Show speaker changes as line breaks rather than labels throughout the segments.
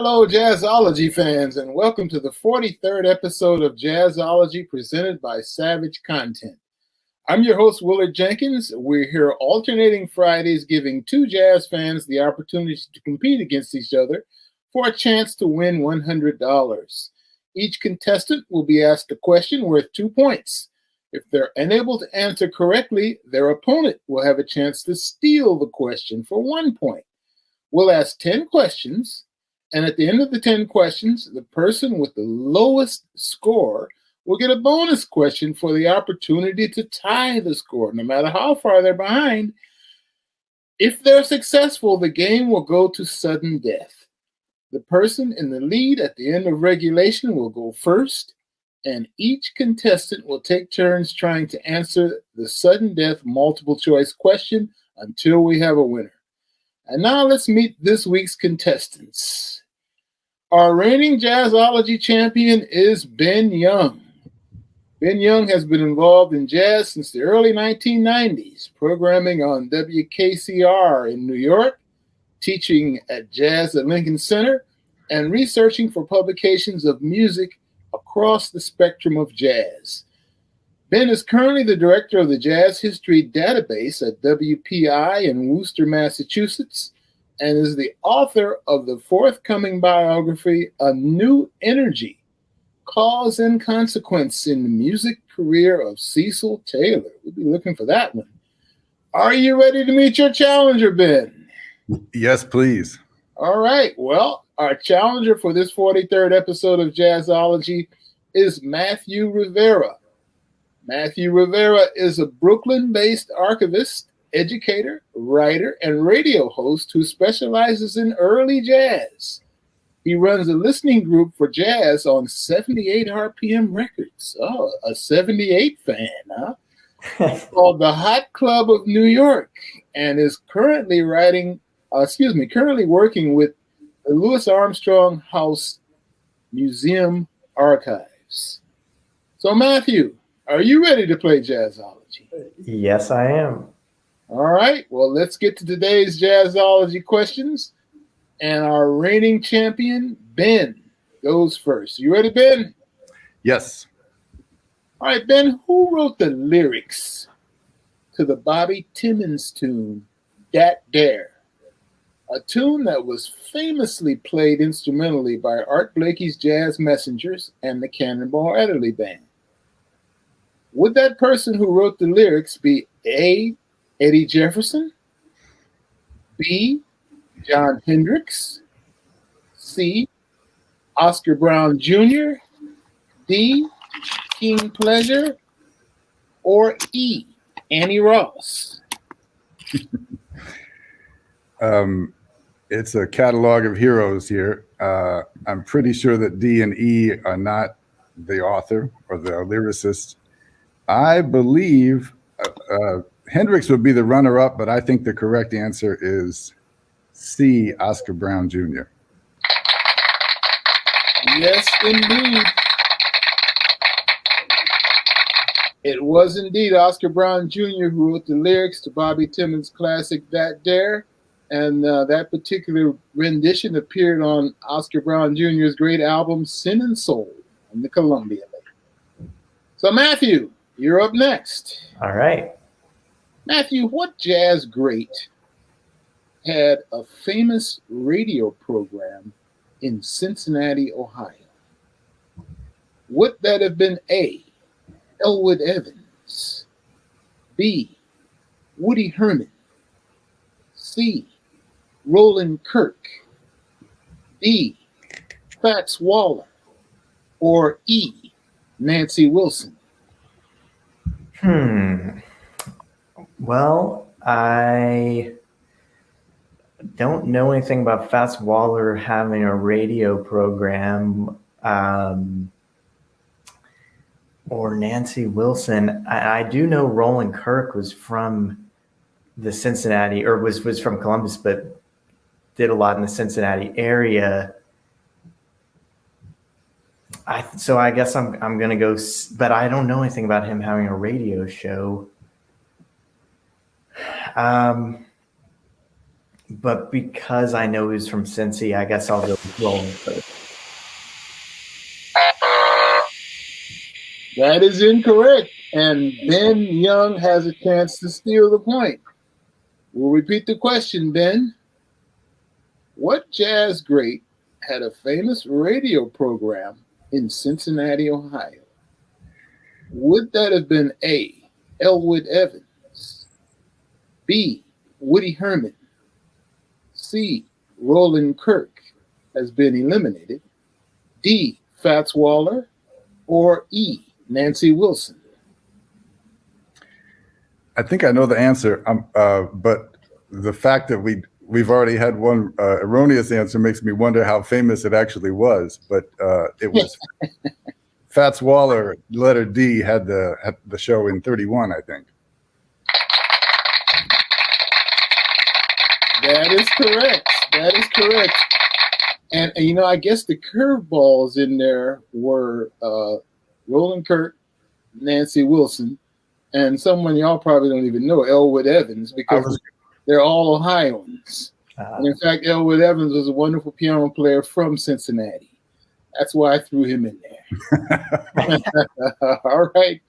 Hello, Jazzology fans, and welcome to the 43rd episode of Jazzology presented by Savage Content. I'm your host, Willard Jenkins. We're here alternating Fridays, giving two jazz fans the opportunity to compete against each other for a chance to win $100. Each contestant will be asked a question worth 2 points. If they're unable to answer correctly, their opponent will have a chance to steal the question for 1 point. We'll ask 10 questions. And at the end of the 10 questions, the person with the lowest score will get a bonus question for the opportunity to tie the score, no matter how far they're behind. If they're successful, the game will go to sudden death. The person in the lead at the end of regulation will go first, and each contestant will take turns trying to answer the sudden death multiple choice question until we have a winner. And now let's meet this week's contestants. Our reigning Jazzology champion is Ben Young. Ben Young has been involved in jazz since the early 1990s, programming on WKCR in New York, teaching at Jazz at Lincoln Center, and researching for publications of music across the spectrum of jazz. Ben is currently the director of the Jazz History Database at WPI in Worcester, Massachusetts, and is the author of the forthcoming biography, A New Energy, Cause and Consequence in the Music Career of Cecil Taylor. We'll be looking for that one. Are you ready to meet your challenger, Ben?
Yes, please.
All right. Well, our challenger for this 43rd episode of Jazzology is Matthew Rivera. Matthew Rivera is a Brooklyn-based archivist, educator, writer, and radio host who specializes in early jazz. He runs a listening group for jazz on 78 RPM records. Oh, a 78 fan, huh? Called the Hot Club of New York, and is currently working with the Louis Armstrong House Museum Archives. So, Matthew, are you ready to play Jazzology?
Yes, I am.
All right, well, let's get to today's Jazzology questions. And our reigning champion, Ben, goes first. You ready, Ben?
Yes.
All right, Ben, who wrote the lyrics to the Bobby Timmons tune, Dat Dare? A tune that was famously played instrumentally by Art Blakey's Jazz Messengers and the Cannonball Adderley Band. Would that person who wrote the lyrics be A, Eddie Jefferson, B, John Hendricks, C, Oscar Brown Jr., D, King Pleasure, or E, Annie Ross?
It's a catalog of heroes here. I'm pretty sure that D and E are not the author or the lyricist. I believe Hendricks would be the runner-up, but I think the correct answer is C, Oscar Brown Jr.
Yes, indeed. It was indeed Oscar Brown Jr. who wrote the lyrics to Bobby Timmons' classic Dat Dare, and that particular rendition appeared on Oscar Brown Jr.'s great album, Sin and Soul, on the Columbia label. So, Matthew, you're up next.
All right.
Matthew, what jazz great had a famous radio program in Cincinnati, Ohio? Would that have been A, Elwood Evans, B, Woody Herman, C, Roland Kirk, D, Fats Waller, or E, Nancy Wilson?
Well, I don't know anything about Fats Waller having a radio program, or Nancy Wilson. I do know Roland Kirk was from the Cincinnati, or was from Columbus, but did a lot in the Cincinnati area. So I guess I'm gonna go, but I don't know anything about him having a radio show. but because I know he's from Cincy, I guess I'll go with Roland Kirk.
That is incorrect. And Ben Young has a chance to steal the point. We'll repeat the question, Ben. What jazz great had a famous radio program in Cincinnati, Ohio? Would that have been A, Elwood Evans, B, Woody Herman, C, Roland Kirk has been eliminated, D, Fats Waller, or E, Nancy Wilson?
I think I know the answer, but the fact that we've already had one erroneous answer makes me wonder how famous it actually was. But it was Fats Waller, letter D, had the show in 31, I think.
That is correct. That is correct. And you know, I guess the curveballs in there were Roland Kirk, Nancy Wilson, and someone y'all probably don't even know, Elwood Evans, because they're all Ohioans. And in fact, Elwood Evans was a wonderful piano player from Cincinnati. That's why I threw him in there. All right.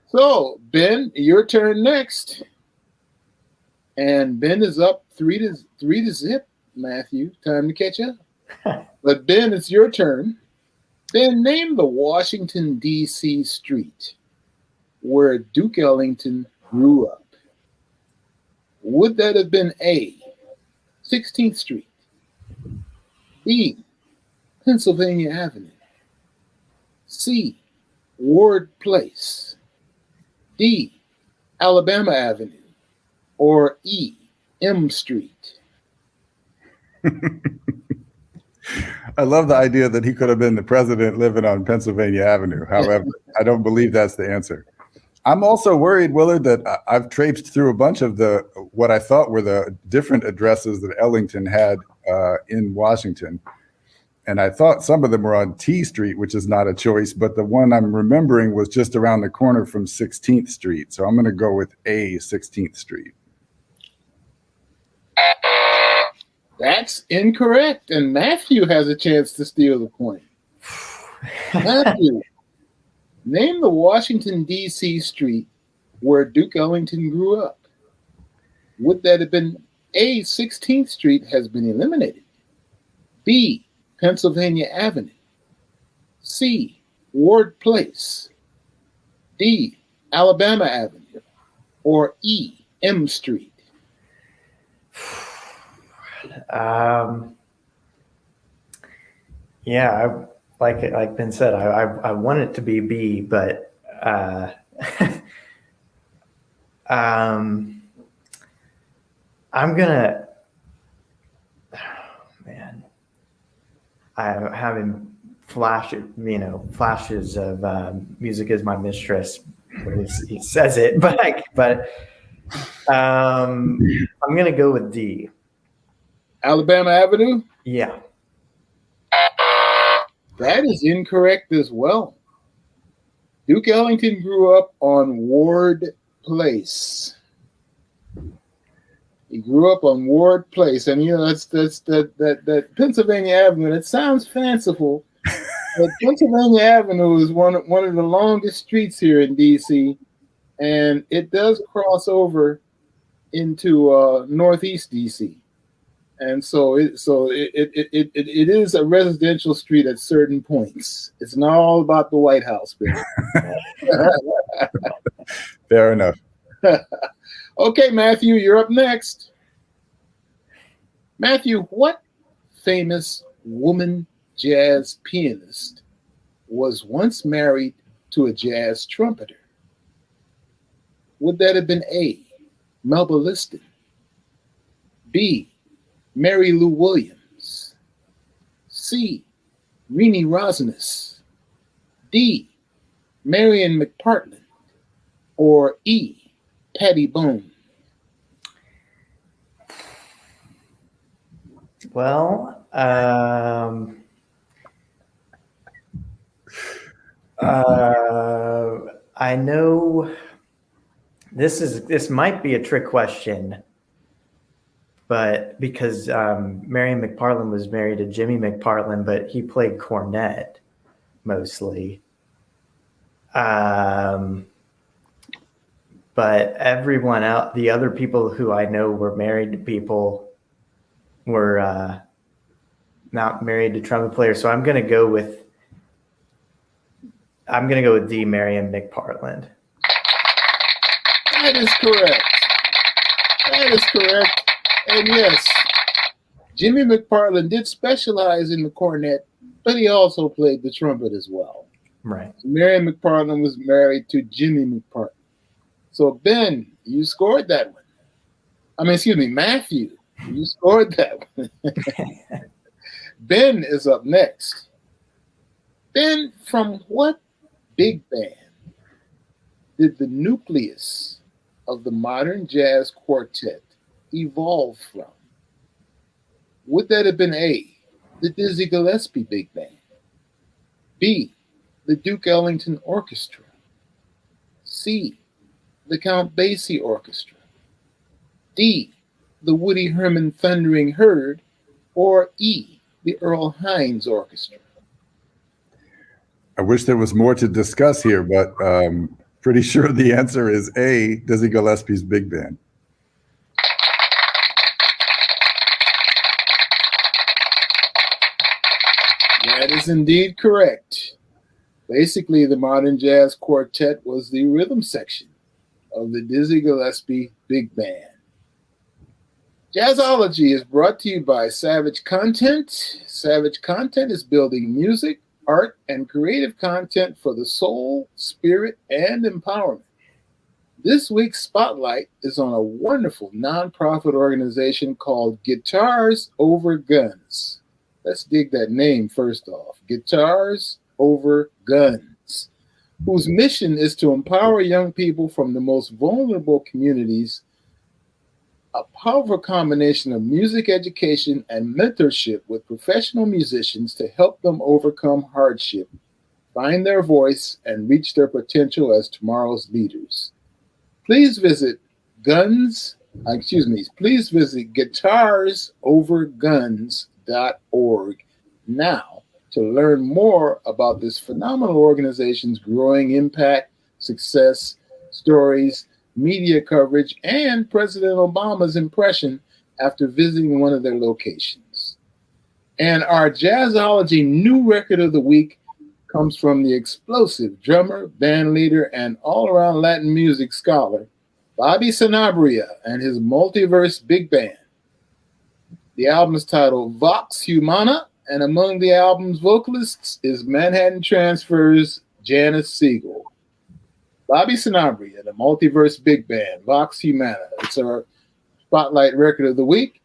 So, Ben, your turn next. And Ben is up 3-0, Matthew. Time to catch up. But Ben, it's your turn. Ben, name the Washington, D.C. street where Duke Ellington grew up. Would that have been A, 16th Street, B, Pennsylvania Avenue, C, Ward Place, D, Alabama Avenue, or E, M Street?
I love the idea that he could have been the president living on Pennsylvania Avenue. However, I don't believe that's the answer. I'm also worried, Willard, that I've traipsed through a bunch of what I thought were the different addresses that Ellington had in Washington. And I thought some of them were on T Street, which is not a choice, but the one I'm remembering was just around the corner from 16th Street. So I'm going to go with A, 16th Street.
That's incorrect. And Matthew has a chance to steal the point. Matthew, name the Washington, D.C. street where Duke Ellington grew up. Would that have been A, 16th Street has been eliminated, B, Pennsylvania Avenue, C, Ward Place, D, Alabama Avenue, or E, M Street?
Yeah, like Ben said, I want it to be B, but I'm gonna. Man, I'm having flashes of music is my mistress. He says it, but I'm gonna go with D.
Alabama Avenue?
Yeah.
That is incorrect as well. Duke Ellington grew up on Ward Place. He grew up on Ward Place, and you know that Pennsylvania Avenue. That sounds fanciful, but Pennsylvania Avenue is one of the longest streets here in D.C., and it does cross over into Northeast D.C. And so it is a residential street at certain points. It's not all about the White House, baby.
Fair enough.
Okay, Matthew, you're up next. Matthew, what famous woman jazz pianist was once married to a jazz trumpeter? Would that have been A, Melba Liston, B, Mary Lou Williams, C, Renee Rosnes, D, Marion McPartland, or E, Patty Bone?
Well, I know this might be a trick question, but because Marion McPartland was married to Jimmy McPartland, but he played cornet mostly. But everyone else, the other people who I know were married to people were not married to trumpet players. So I'm going to go with D. Marion McPartland.
That is correct. That is correct. And yes, Jimmy McPartland did specialize in the cornet, but he also played the trumpet as well.
Right.
Marion McPartland was married to Jimmy McPartland. So Ben, you scored that one. I mean, excuse me, Matthew, you scored that one. Ben is up next. Ben, from what big band did the nucleus of the modern jazz quartet evolve from? Would that have been A, the Dizzy Gillespie Big Band, B, the Duke Ellington Orchestra, C, the Count Basie Orchestra, D, the Woody Herman Thundering Herd, or E, the Earl Hines Orchestra?
I wish there was more to discuss here, but pretty sure the answer is A, Dizzy Gillespie's Big Band.
That is indeed correct. Basically, the modern jazz quartet was the rhythm section of the Dizzy Gillespie Big Band. Jazzology is brought to you by Savage Content. Savage Content is building music, art, and creative content for the soul, spirit, and empowerment. This week's spotlight is on a wonderful nonprofit organization called Guitars Over Guns. Let's dig that name first off. Guitars Over Guns, whose mission is to empower young people from the most vulnerable communities. A powerful combination of music education and mentorship with professional musicians to help them overcome hardship, find their voice, and reach their potential as tomorrow's leaders. Please visit guitarsoverguns.org now to learn more about this phenomenal organization's growing impact, success, stories, media coverage, and President Obama's impression after visiting one of their locations. And our Jazzology new record of the week comes from the explosive drummer, band leader, and all-around Latin music scholar, Bobby Sanabria and his Multiverse Big Band. The album is titled Vox Humana, and among the album's vocalists is Manhattan Transfer's Janice Siegel. Bobby Sanabria, the Multiverse Big Band, Vox Humana. It's our Spotlight Record of the Week.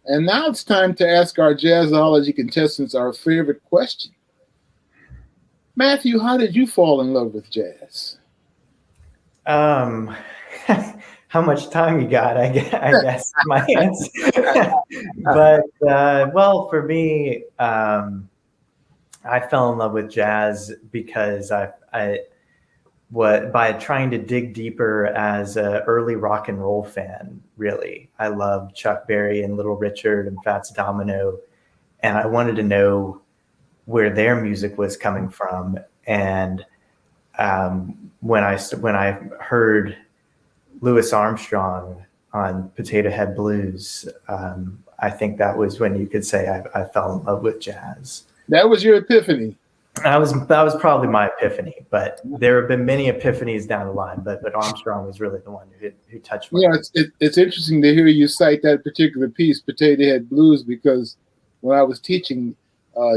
And now it's time to ask our Jazzology contestants our favorite question. Matthew, how did you fall in love with jazz?
How much time you got, I guess, my answer. But, well, for me, I fell in love with jazz because by trying to dig deeper as an early rock and roll fan, really. I loved Chuck Berry and Little Richard and Fats Domino, and I wanted to know where their music was coming from. And when I heard Louis Armstrong on Potato Head Blues, I think that was when you could say I fell in love with jazz.
That was your epiphany.
That was probably my epiphany, but there have been many epiphanies down the line. But Armstrong was really the one who touched me.
Yeah, it's interesting to hear you cite that particular piece, Potato Head Blues, because when I was teaching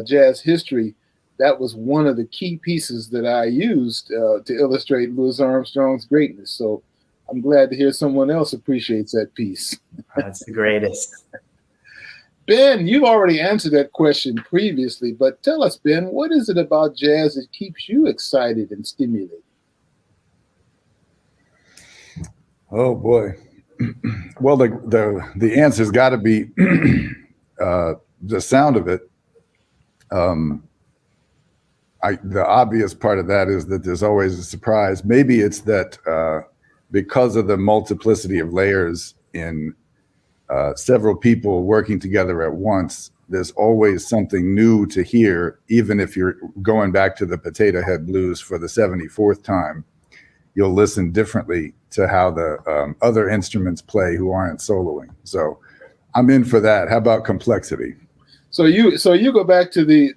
jazz history, that was one of the key pieces that I used to illustrate Louis Armstrong's greatness. So I'm glad to hear someone else appreciates that piece.
That's the greatest.
Ben, you've already answered that question previously, but tell us, Ben, what is it about jazz that keeps you excited and stimulated?
Oh boy. Well, the answer's got to be the sound of it. The obvious part of that is that there's always a surprise. Maybe it's that because of the multiplicity of layers in several people working together at once, there's always something new to hear, even if you're going back to the Potato Head Blues for the 74th time. You'll listen differently to how the other instruments play who aren't soloing. So I'm in for that. How about complexity?
So you go back to the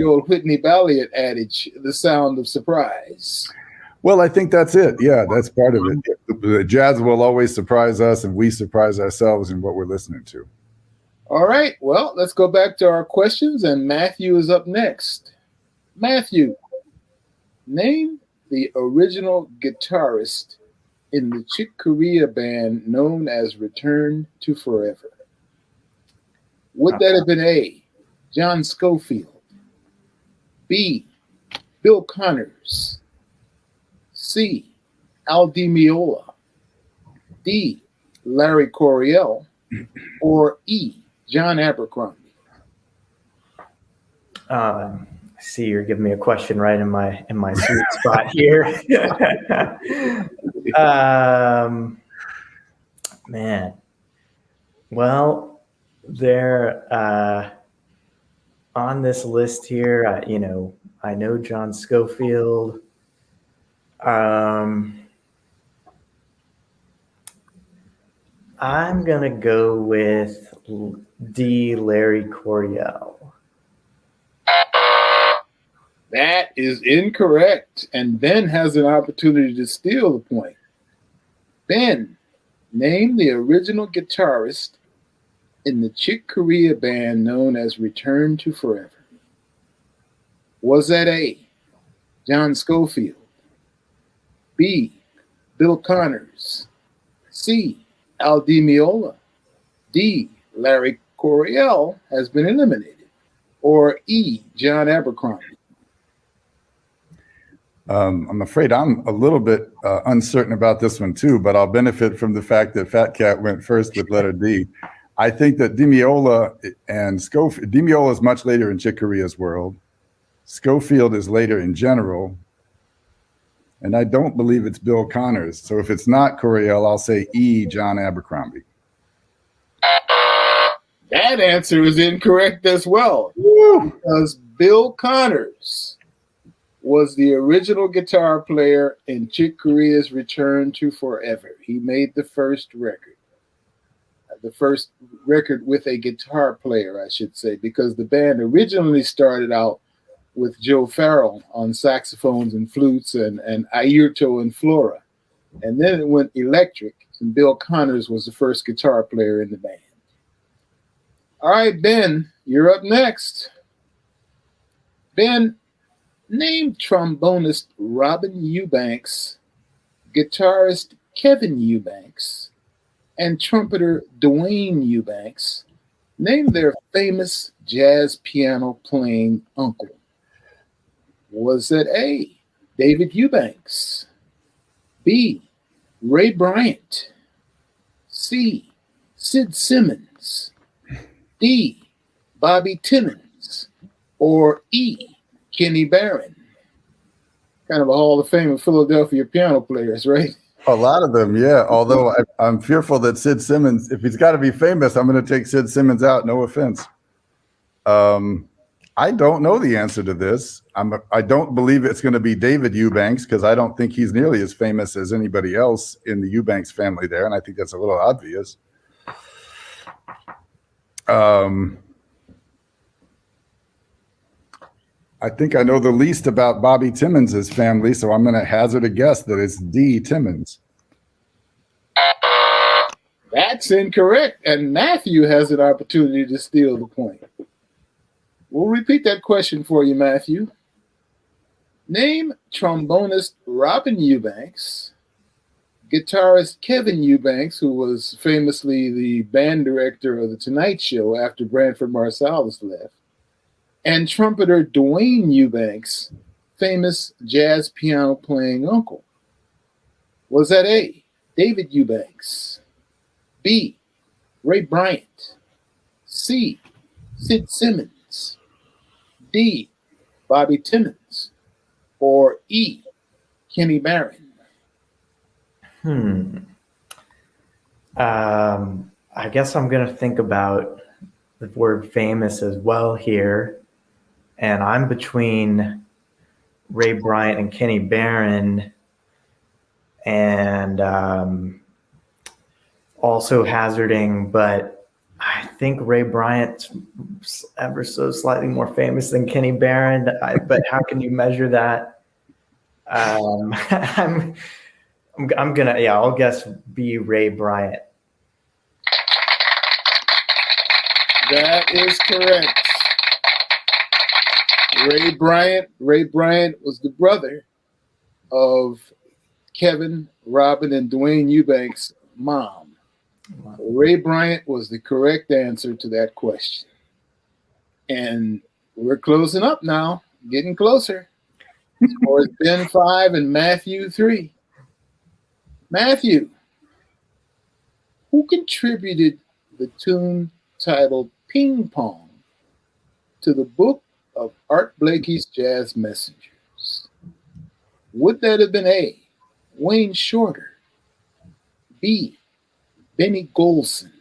old Whitney Balliet adage, the sound of surprise.
Well, I think that's it. Yeah, that's part of it. The jazz will always surprise us, and we surprise ourselves in what we're listening to.
All right. Well, let's go back to our questions, and Matthew is up next. Matthew, name the original guitarist in the Chick Corea band known as Return to Forever. Would that have been A, John Scofield, B, Bill Connors, C, Al Di Meola, D, Larry Coryell, or E, John Abercrombie?
I see you're giving me a question right in my sweet spot here. Man, well, they're on this list here. I know John Scofield. I'm gonna go with D, Larry Coryell.
That is incorrect, and Ben has an opportunity to steal the point. Ben, name the original guitarist in the Chick Corea band known as Return to Forever. Was that A, John Scofield, B, Bill Connors, C, Al Di Meola, D, Larry Coryell has been eliminated, or E, John Abercrombie?
I'm afraid I'm a little bit uncertain about this one too, but I'll benefit from the fact that Fat Cat went first with letter D. I think that Di Meola and Scofield, Di Meola is much later in Chick Corea's world. Scofield is later in general. And I don't believe it's Bill Connors. So if it's not Coryell, I'll say E, John Abercrombie.
That answer is incorrect as well. Woo! Because Bill Connors was the original guitar player in Chick Corea's Return to Forever. He made the first record with a guitar player, I should say, because the band originally started out with Joe Farrell on saxophones and flutes and Airto and Flora. And then it went electric, and Bill Connors was the first guitar player in the band. All right, Ben, you're up next. Ben, name trombonist Robin Eubanks, guitarist Kevin Eubanks, and trumpeter Dwayne Eubanks. Name their famous jazz piano playing uncle. Was it A, David Eubanks, B, Ray Bryant, C, Sid Simmons, D, Bobby Timmons, or E, Kenny Barron? Kind of a Hall of Fame of Philadelphia piano players, right?
A lot of them, yeah. Although I'm fearful that Sid Simmons, if he's got to be famous, I'm going to take Sid Simmons out. No offense. I don't know the answer to this. I don't believe it's going to be David Eubanks because I don't think he's nearly as famous as anybody else in the Eubanks family there, and I think that's a little obvious. I think I know the least about Bobby Timmons' family, so I'm going to hazard a guess that it's D, Timmons.
That's incorrect, and Matthew has an opportunity to steal the point. We'll repeat that question for you, Matthew. Name trombonist Robin Eubanks, guitarist Kevin Eubanks, who was famously the band director of The Tonight Show after Branford Marsalis left, and trumpeter Dwayne Eubanks, famous jazz piano playing uncle. Was that A, David Eubanks, B, Ray Bryant, C, Sid Simmons, D, Bobby Timmons, or E, Kenny Barron?
I guess I'm going to think about the word famous as well here. And I'm between Ray Bryant and Kenny Barron, and also hazarding, but I think Ray Bryant's ever so slightly more famous than Kenny Barron. But how can you measure that? I'm gonna, I'll guess B, Ray Bryant.
That is correct. Ray Bryant was the brother of Kevin, Robin, and Dwayne Eubanks' mom. Wow. Ray Bryant was the correct answer to that question. And we're closing up now, getting closer. Score is Ben 5 and Matthew 3. Matthew, who contributed the tune titled Ping Pong to the book of Art Blakey's Jazz Messengers? Would that have been A, Wayne Shorter, B, Benny Golson,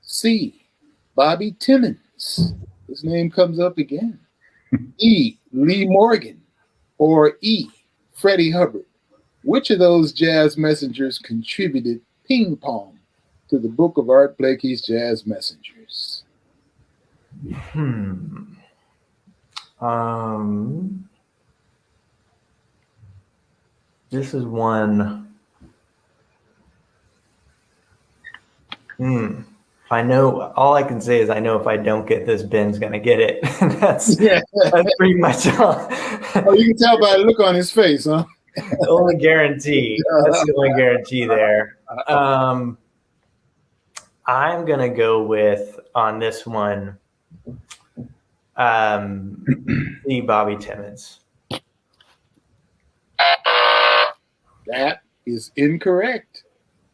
C, Bobby Timmons, his name comes up again, E, Lee Morgan, or E, Freddie Hubbard? Which of those jazz messengers contributed Ping Pong to the book of Art Blakey's Jazz Messengers?
This is one. I know, all I can say is I know if I don't get this, Ben's going to get it. That's pretty much all.
Oh, you can tell by the look on his face, huh?
The only guarantee. That's the only guarantee there. I'm going to go with, on this one, the Bobby Timmons.
That is incorrect.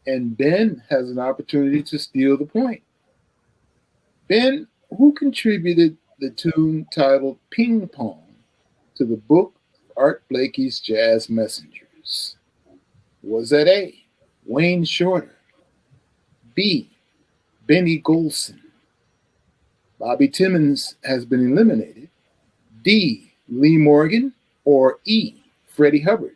And Ben has an opportunity to steal the point. Ben, who contributed the tune titled Ping Pong to the book of Art Blakey's Jazz Messengers? Was that A, Wayne Shorter, B, Benny Golson, Bobby Timmons has been eliminated, D, Lee Morgan, or E, Freddie Hubbard?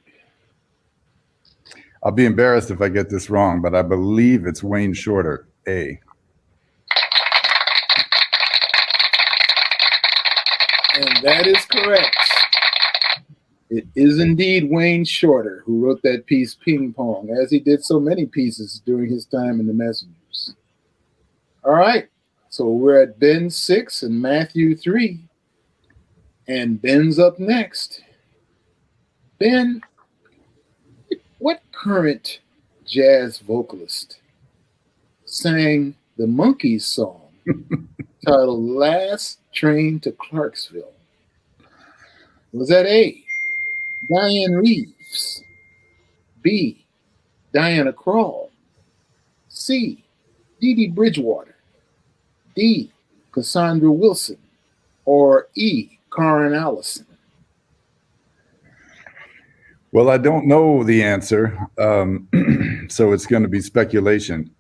I'll be embarrassed if I get this wrong, but I believe it's Wayne Shorter, A.
And that is correct. It is indeed Wayne Shorter who wrote that piece, Ping Pong, as he did so many pieces during his time in the Messengers. All right, so we're at Ben 6 and Matthew 3. And Ben's up next. Ben, what current jazz vocalist sang the Monkees song titled Last Train to Clarksville? Was that A, Diane Reeves, B, Diana Krall, C, Dee Dee Bridgewater, D, Cassandra Wilson, or E, Karen Allison?
Well, I don't know the answer, so it's going to be speculation.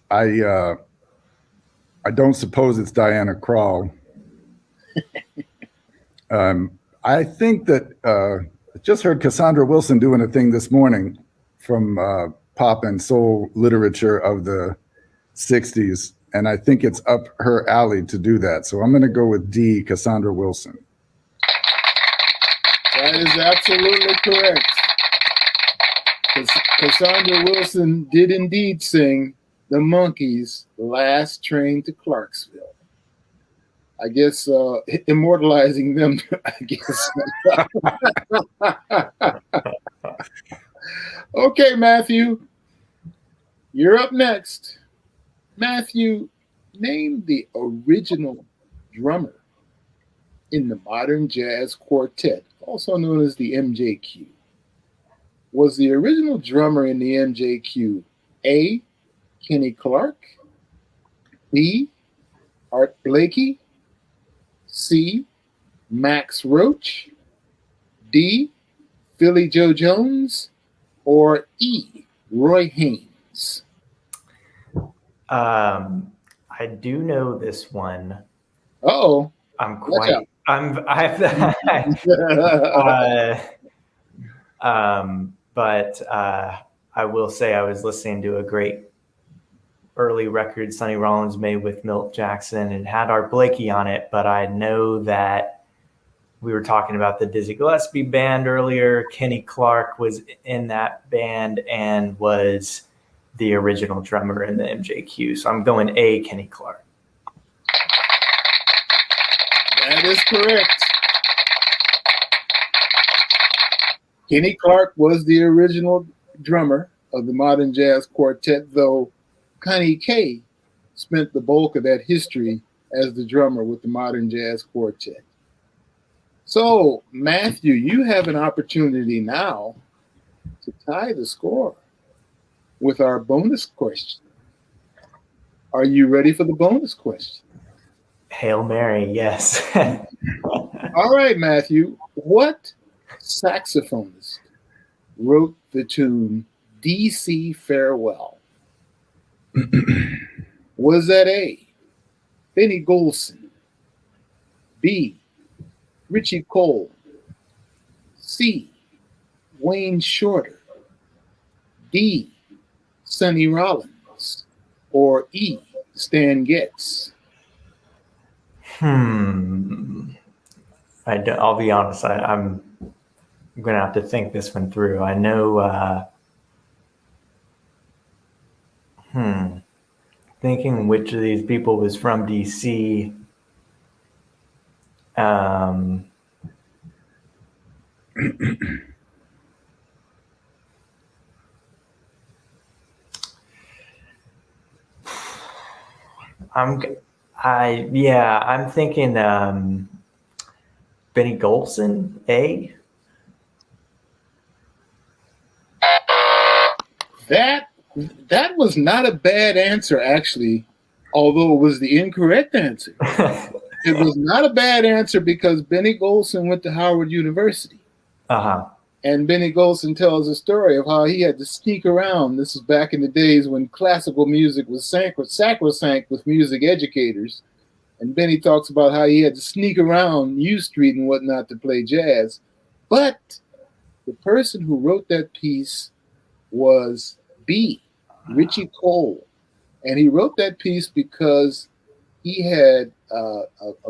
I don't suppose it's Diana Krall. I think that I just heard Cassandra Wilson doing a thing this morning from pop and soul literature of the 60s, and I think it's up her alley to do that. So I'm going to go with D, Cassandra Wilson.
That is absolutely correct. Cassandra Wilson did indeed sing the Monkees' Last Train to Clarksville. I guess immortalizing them, I guess. Okay, Matthew, you're up next. Matthew, name the original drummer in the modern jazz quartet, also known as the MJQ. Was the original drummer in the MJQ A, Kenny Clark, B, Art Blakey, C, Max Roach, D, Philly Joe Jones, or E, Roy Haynes?
I do know this one.
Uh-oh.
I'm
Watch out.
quite. But I will say I was listening to a great early record Sonny Rollins made with Milt Jackson and had Art Blakey on it. But I know that we were talking about the Dizzy Gillespie band earlier. Kenny Clark was in that band and was the original drummer in the MJQ. So I'm going A, Kenny Clark.
That is correct. Kenny Clark was the original drummer of the Modern Jazz Quartet, though Connie Kay spent the bulk of that history as the drummer with the Modern Jazz Quartet. So, Matthew, you have an opportunity now to tie the score with our bonus question. Are you ready for the bonus question?
Hail Mary, yes.
All right, Matthew. What saxophonist wrote the tune DC Farewell? Was that A, Benny Golson, B, Richie Cole, C, Wayne Shorter, D, Sonny Rollins, or E, Stan Getz?
I'll be honest. I'm going to have to think this one through. I know. Thinking which of these people was from DC. I'm thinking Benny Golson, A.
That was not a bad answer, actually, although it was the incorrect answer. It was not a bad answer because Benny Golson went to Howard University. And Benny Golson tells a story of how he had to sneak around. This is back in the days when classical music was sacrosanct with music educators. And Benny talks about how he had to sneak around U Street and whatnot to play jazz. But the person who wrote that piece was B, Richie Cole. And he wrote that piece because he had a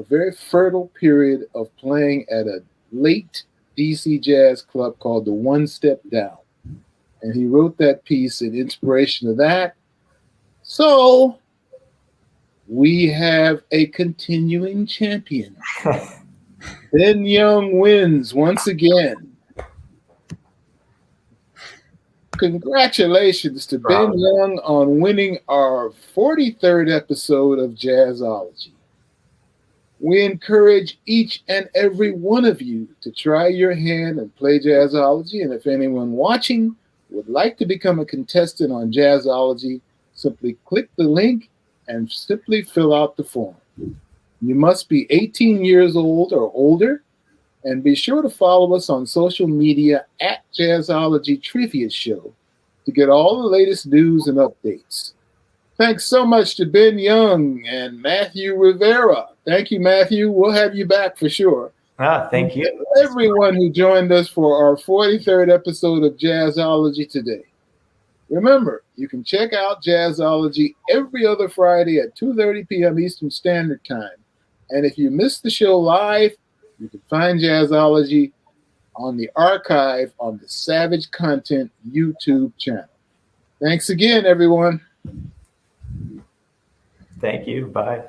very fertile period of playing at a late DC jazz club called the One Step Down. And he wrote that piece in inspiration of that. So we have a continuing champion. Ben Young wins once again. Congratulations to Ben Young on winning our 43rd episode of Jazzology. We encourage each and every one of you to try your hand and play Jazzology. And if anyone watching would like to become a contestant on Jazzology, simply click the link and simply fill out the form. You must be 18 years old or older, and be sure to follow us on social media at Jazzology Trivia Show to get all the latest news and updates. Thanks so much to Ben Young and Matthew Rivera. Thank you, Matthew. We'll have you back for sure.
Thank you.
Everyone who joined us for our 43rd episode of Jazzology today. Remember, you can check out Jazzology every other Friday at 2:30 p.m. Eastern Standard Time. And if you missed the show live, you can find Jazzology on the archive on the Savage Content YouTube channel. Thanks again, everyone.
Thank you. Bye.